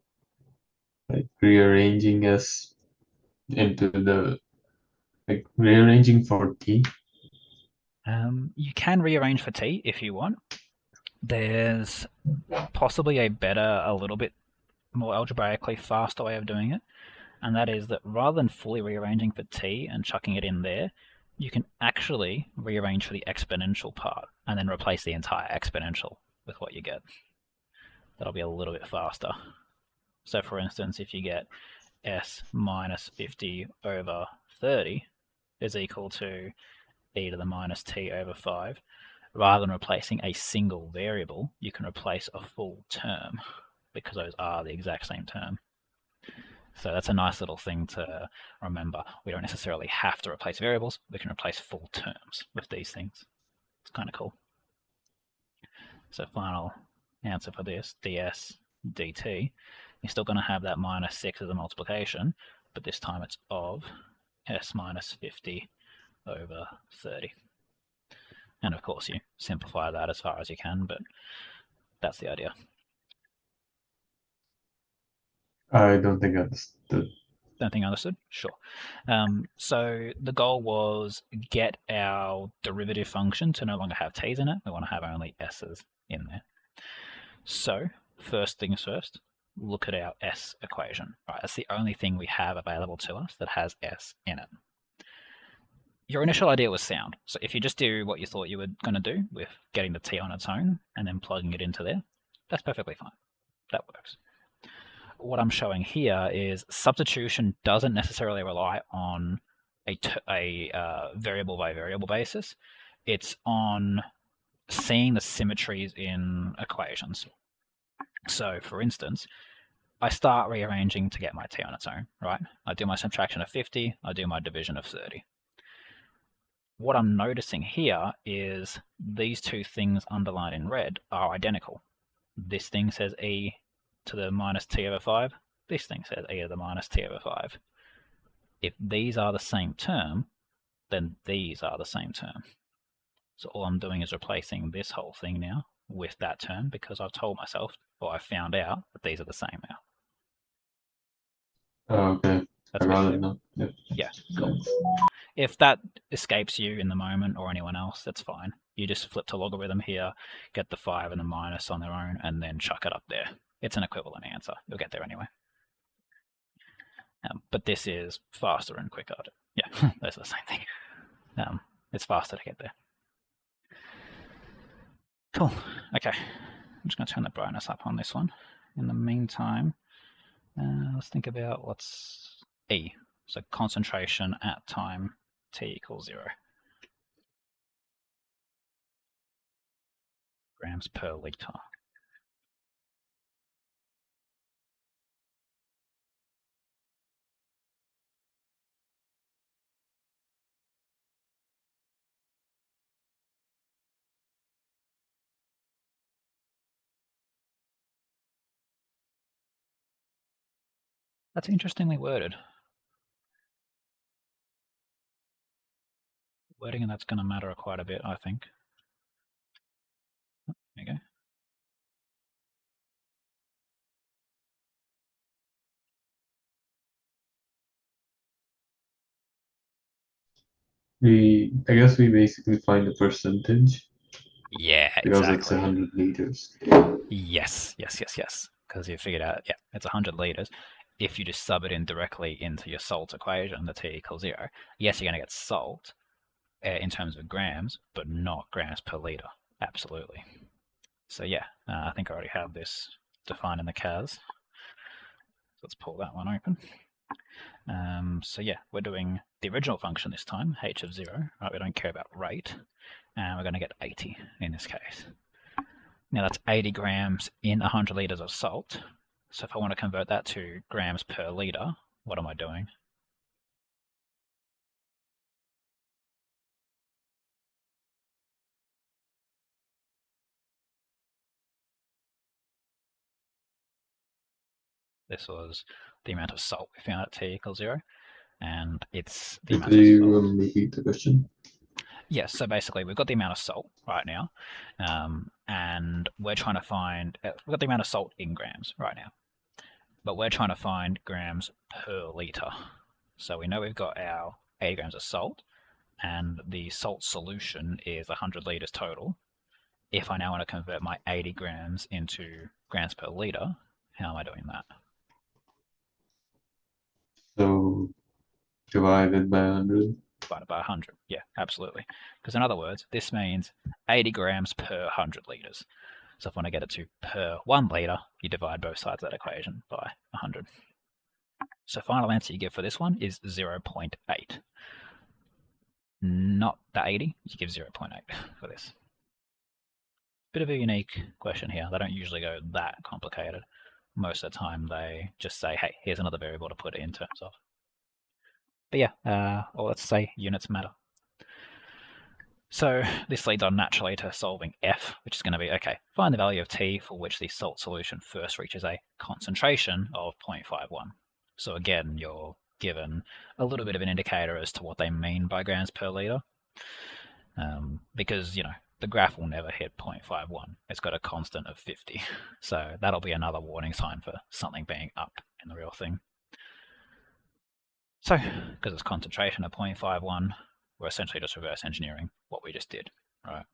rearranging S into the rearranging for T? You can rearrange for t if you want. There's possibly a little bit more algebraically faster way of doing it, and that is that rather than fully rearranging for t and chucking it in there, you can actually rearrange for the exponential part and then replace the entire exponential with what you get. That'll be a little bit faster. So for instance, if you get s minus 50 over 30 is equal to e to the minus t over 5, rather than replacing a single variable, you can replace a full term because those are the exact same term. So that's a nice little thing to remember. We don't necessarily have to replace variables. We can replace full terms with these things. It's kind of cool. So final answer for this, ds dt, you're still going to have that minus 6 as a multiplication, but this time it's of s minus 50 over 30. And of course you simplify that as far as you can, but that's the idea. I don't think I understood. Don't think I understood? Sure. So the goal was get our derivative function to no longer have t's in it. We want to have only s's in there. So first things first, look at our s equation. Right, that's the only thing we have available to us that has s in it. Your initial idea was sound. So if you just do what you thought you were going to do with getting the t on its own and then plugging it into there, that's perfectly fine. That works. What I'm showing here is substitution doesn't necessarily rely on a variable by variable basis. It's on seeing the symmetries in equations. So for instance, I start rearranging to get my t on its own, right? I do my subtraction of 50, I do my division of 30. What I'm noticing here is these two things underlined in red are identical. This thing says e to the minus t over 5. This thing says e to the minus t over 5. If these are the same term, then these are the same term. So all I'm doing is replacing this whole thing now with that term because I've told myself, or I've found out, that these are the same now. Okay, That's I a bit got clear. it now. Yep. Yeah, cool. If that escapes you in the moment or anyone else, that's fine. You just flip to logarithm here, get the 5 and the minus on their own, and then chuck it up there. It's an equivalent answer. You'll get there anyway. But this is faster and quicker. Yeah, those are the same thing. It's faster to get there. Cool. Okay. I'm just going to turn the brightness up on this one. In the meantime, let's think about what's E. So concentration at time t equals 0. Grams per liter. That's interestingly worded. Wording and that's going to matter quite a bit, I think. There you go. I guess we basically find the percentage Yeah, because it's exactly. 100 liters. Yes. Because you figured out, yeah, it's 100 liters. If you just sub it in directly into your salt equation, the t equals 0, yes, you're going to get salt in terms of grams, but not grams per liter. Absolutely. So yeah, I think I already have this defined in the CAS. Let's pull that one open. So yeah, we're doing the original function this time, h of 0. Right, we don't care about rate, and we're going to get 80 in this case. Now that's 80 grams in 100 liters of salt. So if I want to convert that to grams per liter, what am I doing? This was the amount of salt we found at t equals 0, and it's the amount of salt. Could you repeat the question? Yes, so basically we've got the amount of salt right now, and we're trying to find, we've got the amount of salt in grams right now, but we're trying to find grams per litre. So we know we've got our 80 grams of salt, and the salt solution is 100 litres total. If I now want to convert my 80 grams into grams per litre, how am I doing that? So divided by 100. Divided by 100. Yeah, absolutely. Because in other words, this means 80 grams per 100 litres. So if I want to get it to per 1 litre, you divide both sides of that equation by 100. So final answer you give for this one is 0.8. Not the 80, you give 0.8 for this. Bit of a unique question here. They don't usually go that complicated. most of the time they just say, hey, here's another variable to put it in terms of. But yeah, or let's say units matter. So this leads on naturally to solving f, which is going to be, okay, find the value of t for which the salt solution first reaches a concentration of 0.51. So again, you're given a little bit of an indicator as to what they mean by grams per litre. Because, the graph will never hit 0.51. It's got a constant of 50. So that'll be another warning sign for something being up in the real thing. So, because it's concentration of 0.51, we're essentially just reverse engineering what we just did, right?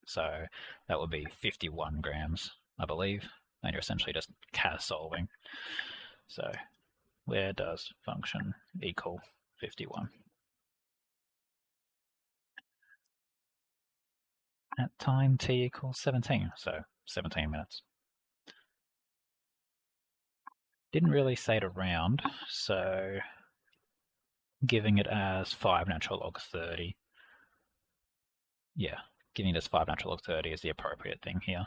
So that would be 51 grams, I believe, and you're essentially just CAS solving. So where does function equal 51? At time t equals 17, so 17 minutes. Didn't really say it around, so giving it as 5 natural log 30. Yeah, giving it as 5 natural log 30 is the appropriate thing here.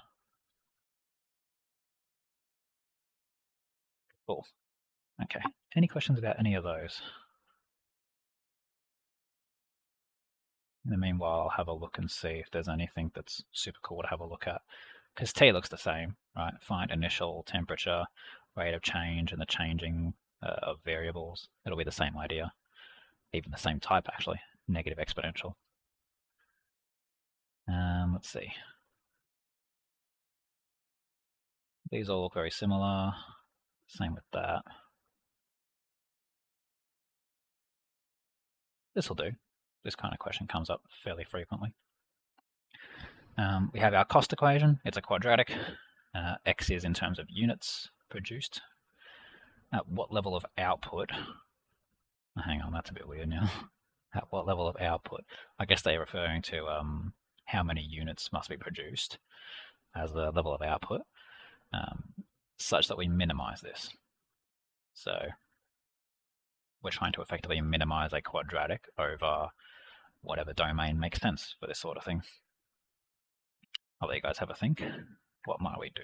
Cool. Okay, any questions about any of those? In the meanwhile, I'll have a look and see if there's anything that's super cool to have a look at. Because T looks the same, right? Find initial temperature, rate of change, and the changing of variables. It'll be the same idea. Even the same type, actually. Negative exponential. Let's see. These all look very similar. Same with that. This will do. This kind of question comes up fairly frequently. We have our cost equation. It's a quadratic. X is in terms of units produced. At what level of output? Hang on, that's a bit weird now. At what level of output? I guess they're referring to how many units must be produced as the level of output, such that we minimize this. So we're trying to effectively minimize a quadratic over whatever domain makes sense for this sort of thing. I'll let you guys have a think. What might we do?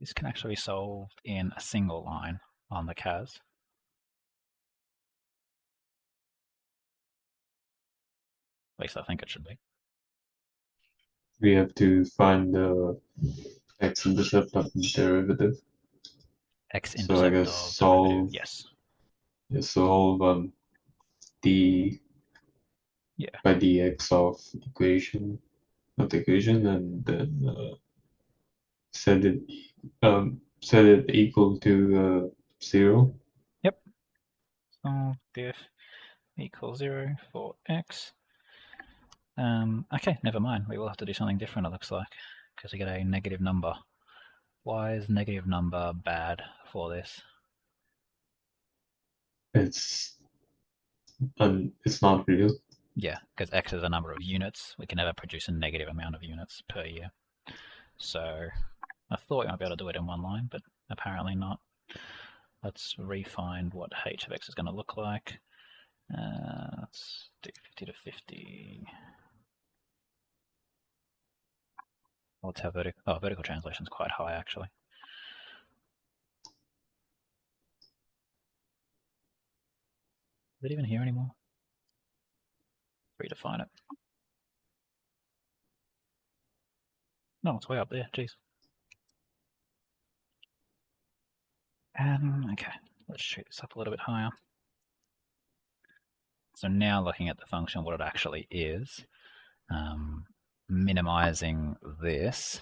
This can actually be solved in a single line on the CAS. At least I think it should be. We have to find the x-intercept of the derivative. X-intercept So I guess of solve. derivative, yes. Yeah, solve d by dx of the equation, and then set it equal to 0. Yep. Solve diff equals 0 for x. Okay, never mind. We will have to do something different, it looks like, because we get a negative number. Why is negative number bad for this? It's not real. Yeah, because x is a number of units. We can never produce a negative amount of units per year. So I thought we might be able to do it in one line, but apparently not. Let's refine what h of x is going to look like. Let's do 50 to 50. Let's have vertical translation is quite high actually. Is it even here anymore? Redefine it. No, it's way up there. Jeez. Okay, let's shoot this up a little bit higher. So now looking at the function, what it actually is, minimizing this.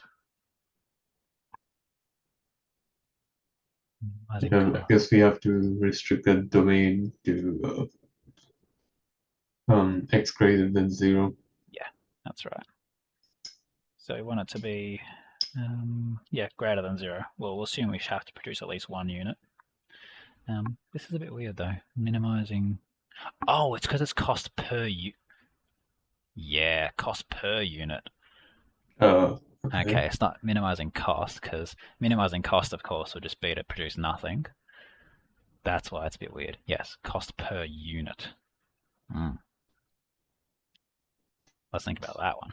Yeah, I guess we have to restrict the domain to x greater than 0. Yeah, that's right. So we want it to be, greater than 0. Well, we'll assume we have to produce at least one unit, This is a bit weird though. Minimizing. Oh, it's because it's cost per Yeah, cost per unit. Okay. Okay, it's not minimizing cost, because minimizing cost, of course, would just be to produce nothing. That's why it's a bit weird. Yes, cost per unit. Let's think about that one.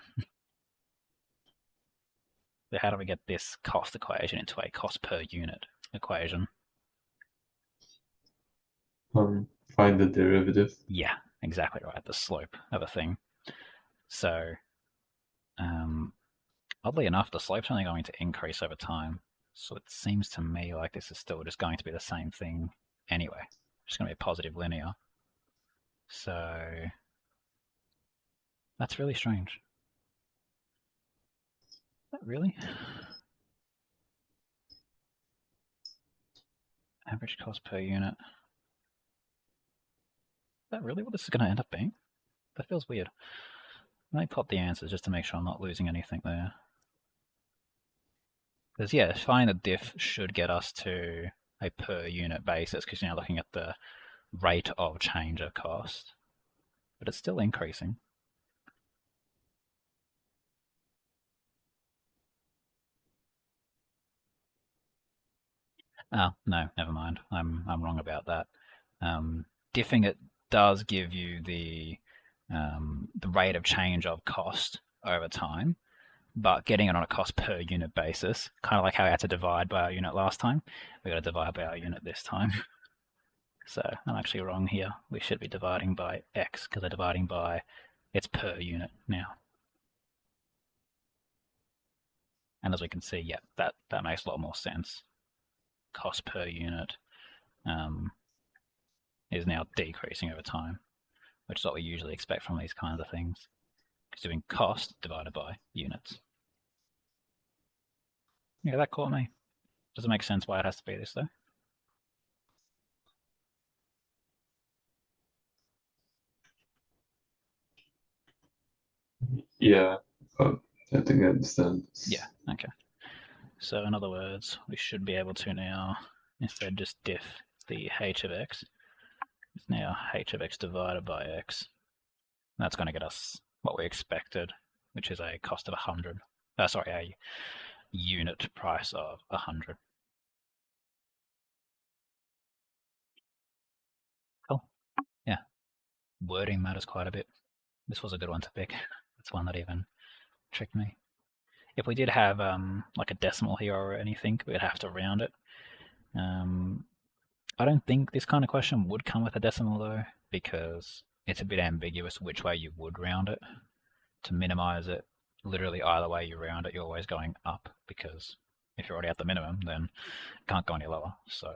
So how do we get this cost equation into a cost per unit equation? Find the derivative. Yeah, exactly right. The slope of a thing. So, oddly enough, the slope's only going to increase over time. So it seems to me like this is still just going to be the same thing anyway. Just going to be a positive linear. So that's really strange. Is that really? Average cost per unit. Is that really what this is going to end up being? That feels weird. Let me pop the answers just to make sure I'm not losing anything there. Because yeah, finding the diff should get us to a per unit basis because you're now looking at the rate of change of cost. But it's still increasing. Oh, no, never mind. I'm wrong about that. Diffing it does give you the rate of change of cost over time, but getting it on a cost per unit basis, kind of like how we had to divide by our unit last time, we got to divide by our unit this time. So I'm actually wrong here. We should be dividing by x because they're dividing by its per unit now. And as we can see, yeah, that makes a lot more sense. Cost per unit is now decreasing over time, which is what we usually expect from these kinds of things. Because doing cost divided by units. Yeah, that caught me. Does it make sense why it has to be this though? Yeah, I think I understand. Yeah, okay. So in other words, we should be able to now, instead just diff the h of x, it's now h of x divided by x. And that's going to get us what we expected, which is a cost of 100. Sorry, a unit price of 100. Cool. Yeah, wording matters quite a bit. This was a good one to pick. It's one that even tricked me. If we did have like a decimal here or anything, we'd have to round it. I don't think this kind of question would come with a decimal though, because it's a bit ambiguous which way you would round it. To minimize it, literally either way you round it, you're always going up, because if you're already at the minimum, then it can't go any lower. So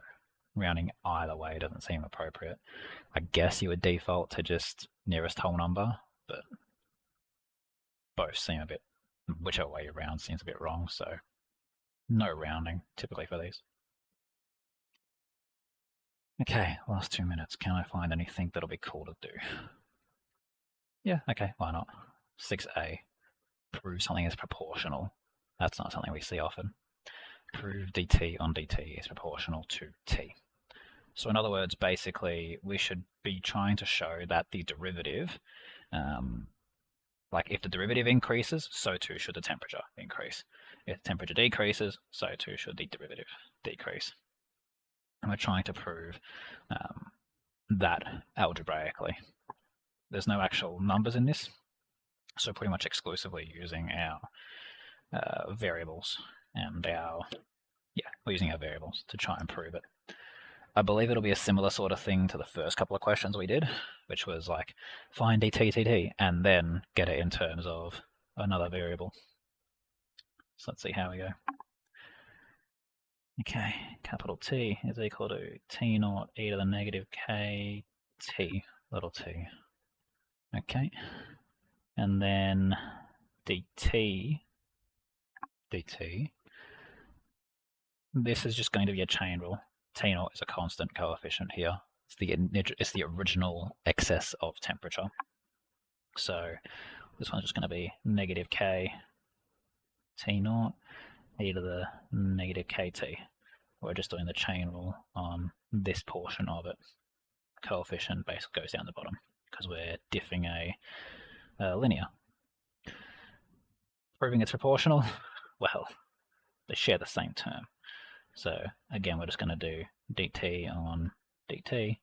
rounding either way doesn't seem appropriate. I guess you would default to just nearest whole number, but both seem a bit, whichever way you round seems a bit wrong, so no rounding typically for these. Okay, last 2 minutes. Can I find anything that'll be cool to do? Yeah, okay, why not? 6a. Prove something is proportional. That's not something we see often. Prove dt on dt is proportional to t. So in other words, basically, we should be trying to show that the derivative, like if the derivative increases, so too should the temperature increase. If the temperature decreases, so too should the derivative decrease. And we're trying to prove that algebraically. There's no actual numbers in this, so pretty much exclusively using our variables and we're using our variables to try and prove it. I believe it'll be a similar sort of thing to the first couple of questions we did, which was like find dt and then get it in terms of another variable. So let's see how we go. Okay, capital T is equal to t naught e to the negative k t, little t. Okay, and then dt, this is just going to be a chain rule. T naught is a constant coefficient here. It's the original excess of temperature. So this one's just going to be negative k t naught e to the negative kt. we're just doing the chain rule on this portion of it. Coefficient basically goes down the bottom because we're diffing a linear. Proving it's proportional, well, they share the same term. So again, we're just going to do dt on dt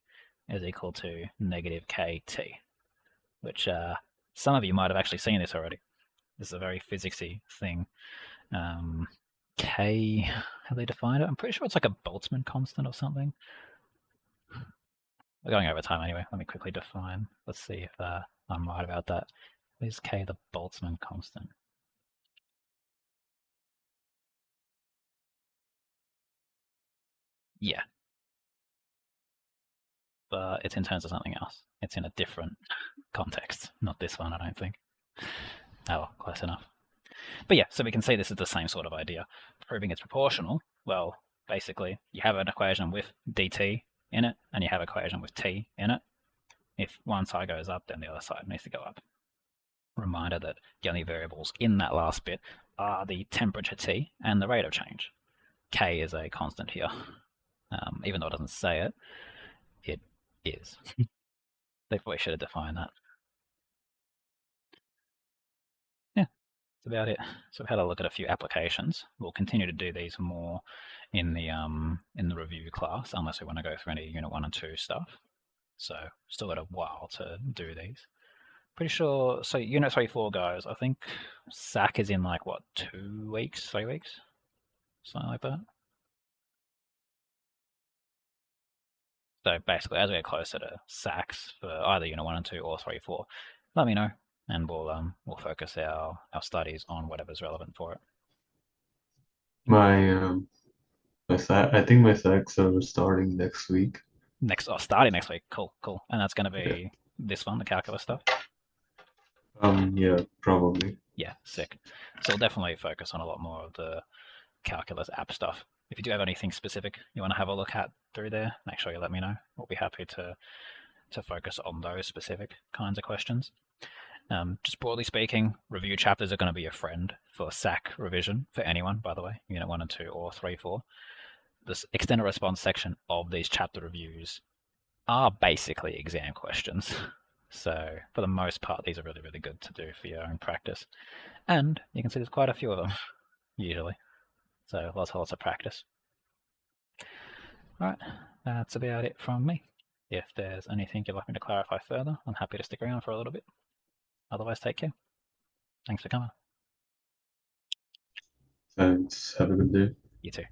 is equal to negative kt, which some of you might have actually seen this already. This is a very physicsy thing. K, how they define it? I'm pretty sure it's like a Boltzmann constant or something. We're going over time anyway. Let me quickly define. Let's see if I'm right about that. Is K the Boltzmann constant? Yeah. But it's in terms of something else. It's in a different context, not this one, I don't think. Oh, well, close enough. But yeah, so we can see this is the same sort of idea. Proving it's proportional, well, basically, you have an equation with dt in it, and you have an equation with t in it. If one side goes up, then the other side needs to go up. Reminder that the only variables in that last bit are the temperature T and the rate of change. K is a constant here. Even though it doesn't say it, it is. They probably should have defined that. Yeah, that's about it. So we've had a look at a few applications. We'll continue to do these more in the review class, unless we want to go through any Unit 1 and 2 stuff. So still got a while to do these. Pretty sure, so Unit 3-4 goes, I think SAC is in like, what, 2 weeks, 3 weeks? Something like that. So basically, as we get closer to SACs for either Unit 1 and 2 or 3-4, let me know, and we'll focus our studies on whatever's relevant for it. I think my SACs are starting next week. Starting next week. Cool. And that's going to be this one, the calculus stuff? Yeah, probably. Yeah, sick. So we'll definitely focus on a lot more of the calculus app stuff. If you do have anything specific you want to have a look at through there, make sure you let me know. We'll be happy to focus on those specific kinds of questions. Just broadly speaking, review chapters are going to be a friend for SAC revision for anyone, by the way, Unit 1 and 2 or 3-4. This extended response section of these chapter reviews are basically exam questions. So for the most part, these are really, really good to do for your own practice. And you can see there's quite a few of them, usually. So lots of practice. All right, that's about it from me. If there's anything you'd like me to clarify further, I'm happy to stick around for a little bit. Otherwise, take care. Thanks for coming. Thanks. Have a good day. You too.